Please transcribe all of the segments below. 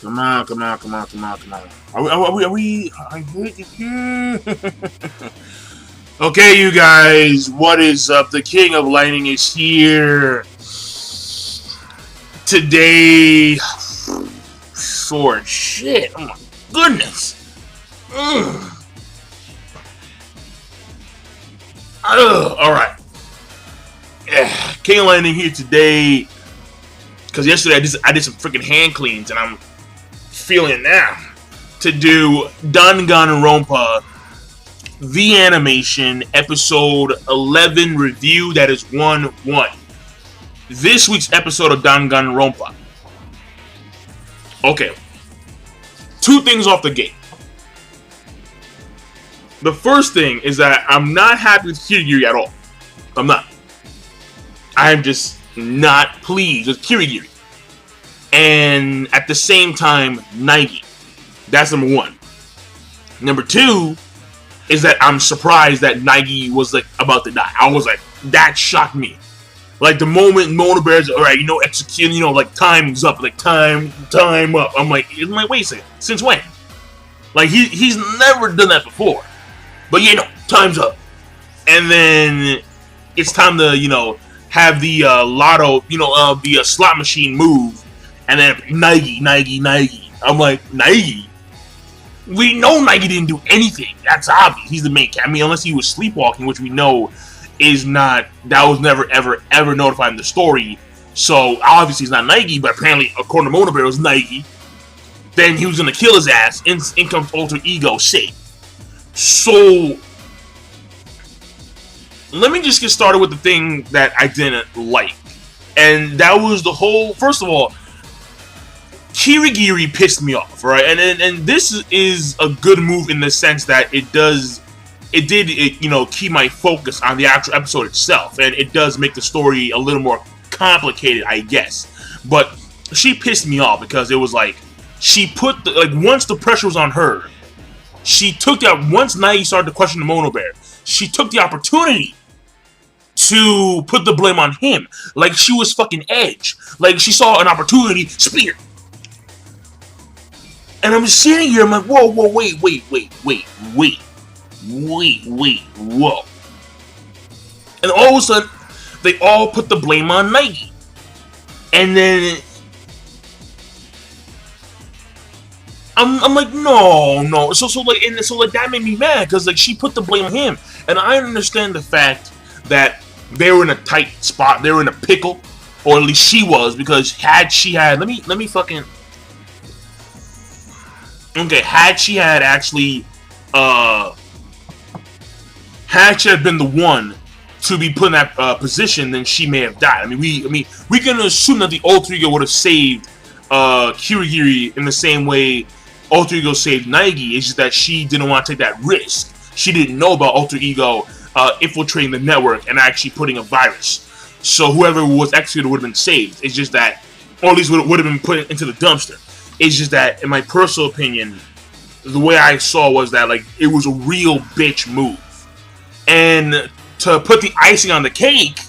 Come on, come on, come on, come on, come on. Are we? Okay, you guys, what is up? The King of Lightning is here today. For shit, oh my goodness. Ugh. All right, King of Lightning here today because yesterday I did some freaking hand cleans and I'm feeling it now to do Danganronpa the animation episode 11 review. That is 1-1. This week's episode of Danganronpa. Okay, two things off the gate. The first thing is that I'm not happy with Kirigiri at all. I'm not. I'm just not pleased with Kirigiri. And at the same time, Naegi. That's number one. Number two is that I'm surprised that Naegi was like about to die. I was like, that shocked me. Like the moment Mona Bear's alright, execute, like time's up, like time up. I'm like, wait a second, since when? Like he's never done that before. But time's up. And then it's time to, have the lotto, the slot machine move. And then Naegi. I'm like, Naegi? We know Naegi didn't do anything. That's obvious. He's the main character. I mean, unless he was sleepwalking, which we know is not, that was never, ever notified in the story. So, obviously he's not Naegi, but apparently, according to Mona Bear, it was Naegi. Then he was going to kill his ass. In comes Alter Ego, Shade. So, let me just get started with the thing that I didn't like. And that was the whole, first of all, Kirigiri pissed me off, right? And this is a good move in the sense that it did keep my focus on the actual episode itself, and it does make the story a little more complicated, I guess. But she pissed me off because it was like she put once the pressure was on her, she took that. Once Naegi started to question the Mono Bear, she took the opportunity to put the blame on him, like she was fucking Edge. Like she saw an opportunity, spear. And I'm sitting here, I'm like, whoa, wait, whoa. And all of a sudden, they all put the blame on Naegi. And then I'm like, no. So that made me mad because she put the blame on him. And I understand the fact that they were in a tight spot, they were in a pickle, or at least she was, because had she had been the one to be put in that position, then she may have died. I mean, we can assume that the Alter Ego would have saved Kirigiri in the same way Alter Ego saved Naegi. It's just that she didn't want to take that risk. She didn't know about Alter Ego infiltrating the network and actually putting a virus. So whoever was executed would have been saved. It's just that, or at least would have been put into the dumpster. It's just that, in my personal opinion, the way I saw was that it was a real bitch move. And to put the icing on the cake,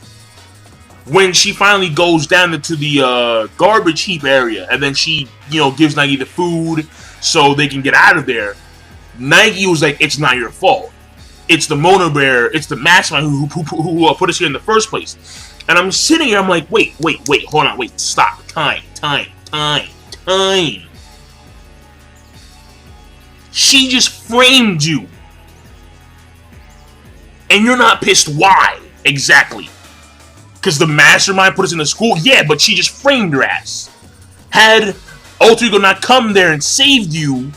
when she finally goes down into the garbage heap area, and then she, gives Naegi the food so they can get out of there, Naegi was like, it's not your fault. It's the Mono Bear, it's the mastermind who put us here in the first place. And I'm sitting here, I'm like, wait, hold on, stop, time. She just framed you. And you're not pissed. Why? Exactly. Because the mastermind put us in the school? Yeah, but she just framed her ass. Had Alter Ego not come there and saved you,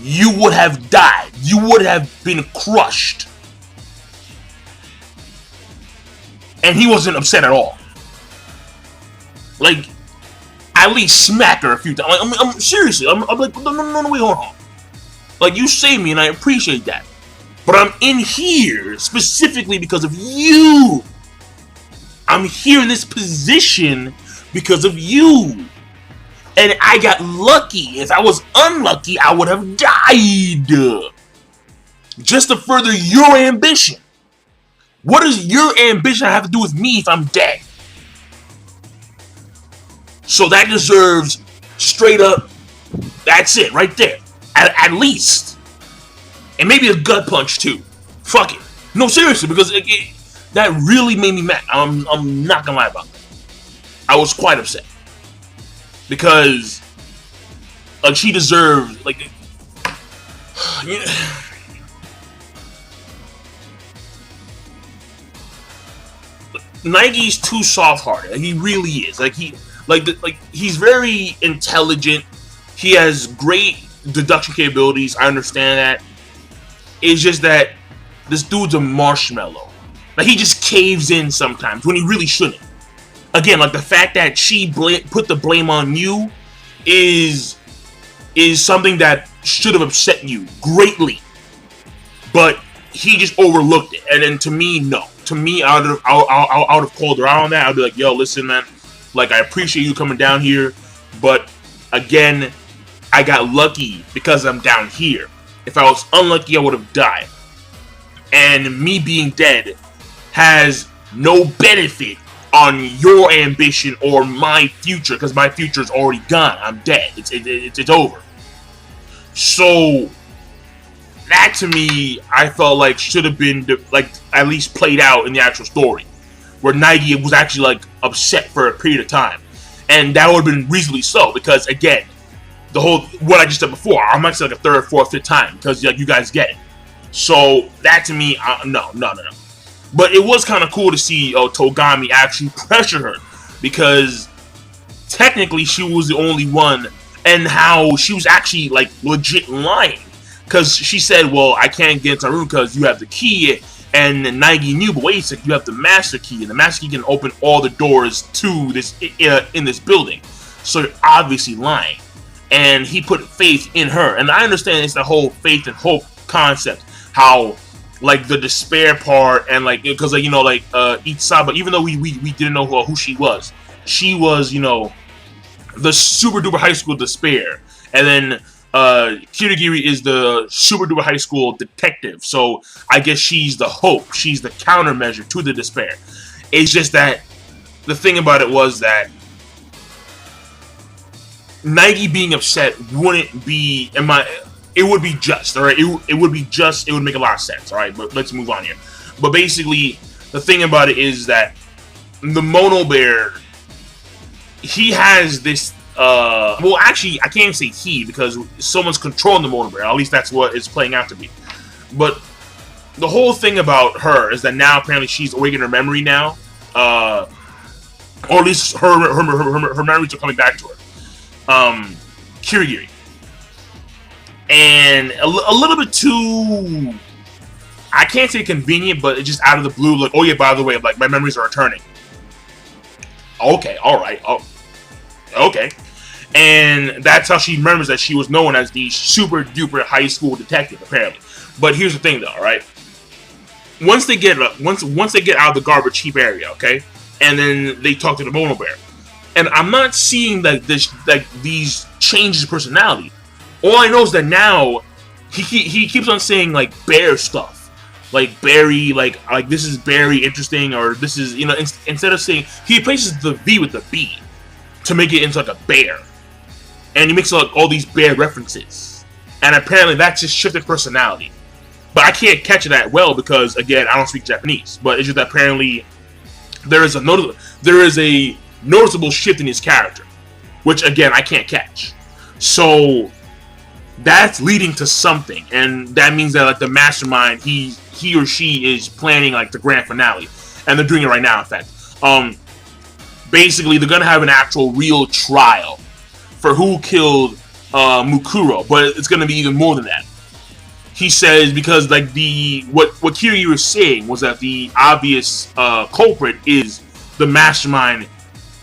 you would have died. You would have been crushed. And he wasn't upset at all. At least smack her a few times. I'm seriously. I'm like, no, wait, hold on. You saved me, and I appreciate that. But I'm in here specifically because of you. I'm here in this position because of you. And I got lucky. If I was unlucky, I would have died. Just to further your ambition. What does your ambition have to do with me if I'm dead? So that deserves straight up That's it, right there. At least. And maybe a gut punch, too. Fuck it. No, seriously, because that really made me mad. I'm not gonna lie about that. I was quite upset. Because, like, she deserved, like... Nike's too soft-hearted. He really is. He's very intelligent. He has great deduction capabilities. I understand that. It's just that this dude's a marshmallow. Like, he just caves in sometimes when he really shouldn't. Again, like, the fact that she put the blame on you is something that should have upset you greatly. But he just overlooked it. And then to me, no. To me, I would have called her out on that. I'd be like, yo, listen, man. Like, I appreciate you coming down here. But, again, I got lucky because I'm down here. If I was unlucky, I would have died. And me being dead has no benefit on your ambition or my future, because my future is already gone. I'm dead. It's over. So that to me, I felt like should have been like at least played out in the actual story, where Nike was actually like upset for a period of time, and that would have been reasonably so, because again, the whole what I just said before, I might say like a third, fourth, fifth time, because like you guys get it. So that to me, no. But it was kind of cool to see Togami actually pressure her, because technically she was the only one, and how she was actually like legit lying, because she said, well, I can't get into the room because you have the key, and Nike knew, but wait a second, you have the master key, and the master key can open all the doors to this in this building, so you're obviously lying. And he put faith in her, and I understand it's the whole faith and hope concept, how like the despair part, and like because like Itsaba, even though we didn't know who she was, you know, the super duper high school despair, and then Kirigiri is the super duper high school detective. So I guess she's the hope, she's the countermeasure to the despair. It's just that the thing about it was that Nike being upset wouldn't be it would be just, alright? It would be just, it would make a lot of sense, alright? But let's move on here. But basically, the thing about it is that the Mono Bear, he has this, well, actually, I can't say he, because someone's controlling the Mono Bear. At least that's what it's playing out to be. But the whole thing about her is that now apparently she's awakened her memory now, or at least her memories are coming back to her. Kirigiri. And a little bit too, I can't say convenient, but it's just out of the blue, like, oh yeah, by the way, like, my memories are returning. Okay, alright, oh, okay. And that's how she remembers that she was known as the super duper high school detective, apparently. But here's the thing though, alright? Once they get out of the garbage heap area, okay, and then they talk to the Mono Bear, and I'm not seeing that these changes in personality. All I know is that now he keeps on saying like bear stuff, like Barry, like this is very interesting, or this is, you know, instead of saying, he replaces the V with the B to make it into like a bear, and he makes like all these bear references, and apparently that's just shifted personality. But I can't catch it that well because again, I don't speak Japanese. But it's just that apparently there is a noticeable shift in his character, which again I can't catch. So that's leading to something, and that means that like the mastermind, he or she is planning like the grand finale, and they're doing it right now. In fact, basically they're gonna have an actual real trial for who killed Mukuro, but it's gonna be even more than that. He says, because like what Kiryu was saying was that the obvious culprit is the mastermind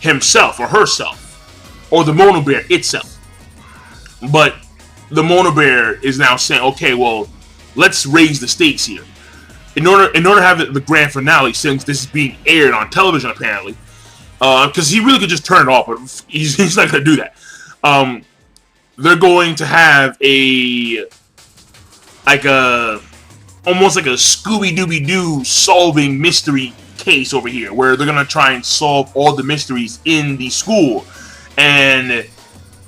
himself or herself, or the Mono Bear itself. But the Mono Bear is now saying, okay, well, let's raise the stakes here. In order to have the grand finale, since this is being aired on television apparently, because he really could just turn it off, but he's not going to do that. They're going to have almost like a Scooby-Dooby-Doo solving mystery case over here, where they're going to try and solve all the mysteries in the school. And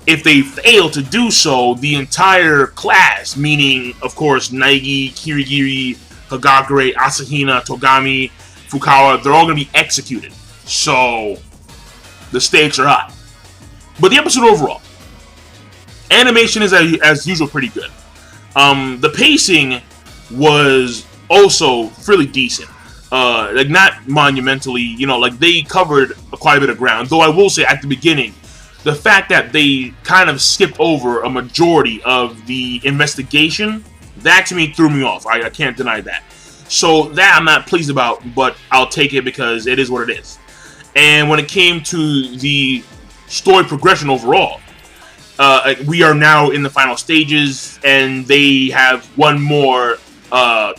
if they fail to do so, the entire class, meaning, of course, Naegi, Kirigiri, Hagakure, Asahina, Togami, Fukawa, they're all going to be executed. So, the stakes are high. But the episode overall, animation is, as usual, pretty good. The pacing was also fairly decent. Like, not monumentally, like, they covered quite a bit of ground. Though I will say, at the beginning, the fact that they kind of skipped over a majority of the investigation, that to me threw me off. I can't deny that. So that I'm not pleased about, but I'll take it because it is what it is. And when it came to the story progression overall, we are now in the final stages, and they have one more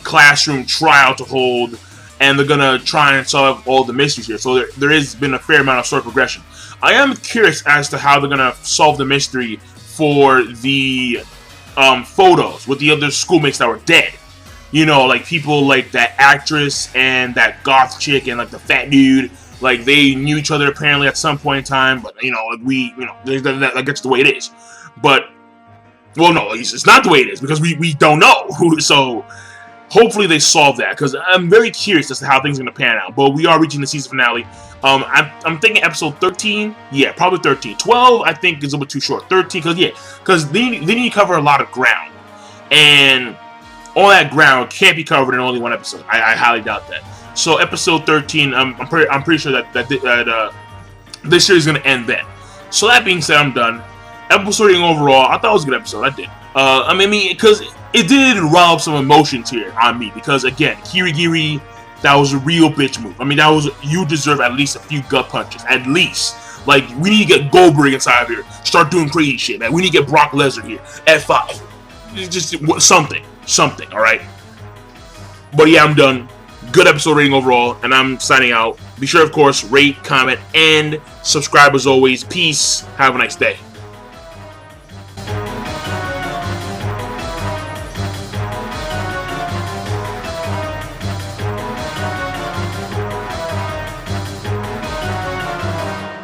classroom trial to hold, and they're gonna try and solve all the mysteries here. So there has been a fair amount of story progression. I am curious as to how they're gonna solve the mystery for the photos with the other schoolmates that were dead. Like people like that actress and that goth chick and like the fat dude. Like they knew each other apparently at some point in time, but that gets the way it is. But well, no, it's not the way it is because we don't know. So hopefully they solve that because I'm very curious as to how things are going to pan out. But we are reaching the season finale. I'm thinking episode 13. Yeah, probably 13. 12, I think, is a little bit too short. 13, because they need to cover a lot of ground. And all that ground can't be covered in only one episode. I highly doubt that. So episode 13, I'm pretty sure that this series is going to end then. So that being said, I'm done. Episode rating overall, I thought it was a good episode. I did. Because it did rile up some emotions here on me. Because again, Kirigiri, that was a real bitch move. You deserve at least a few gut punches. At least. Like, we need to get Goldberg inside here. Start doing crazy shit, man. We need to get Brock Lesnar here. F5. Just something, alright? But yeah, I'm done. Good episode rating overall, and I'm signing out. Be sure, of course, rate, comment, and subscribe as always. Peace. Have a nice day.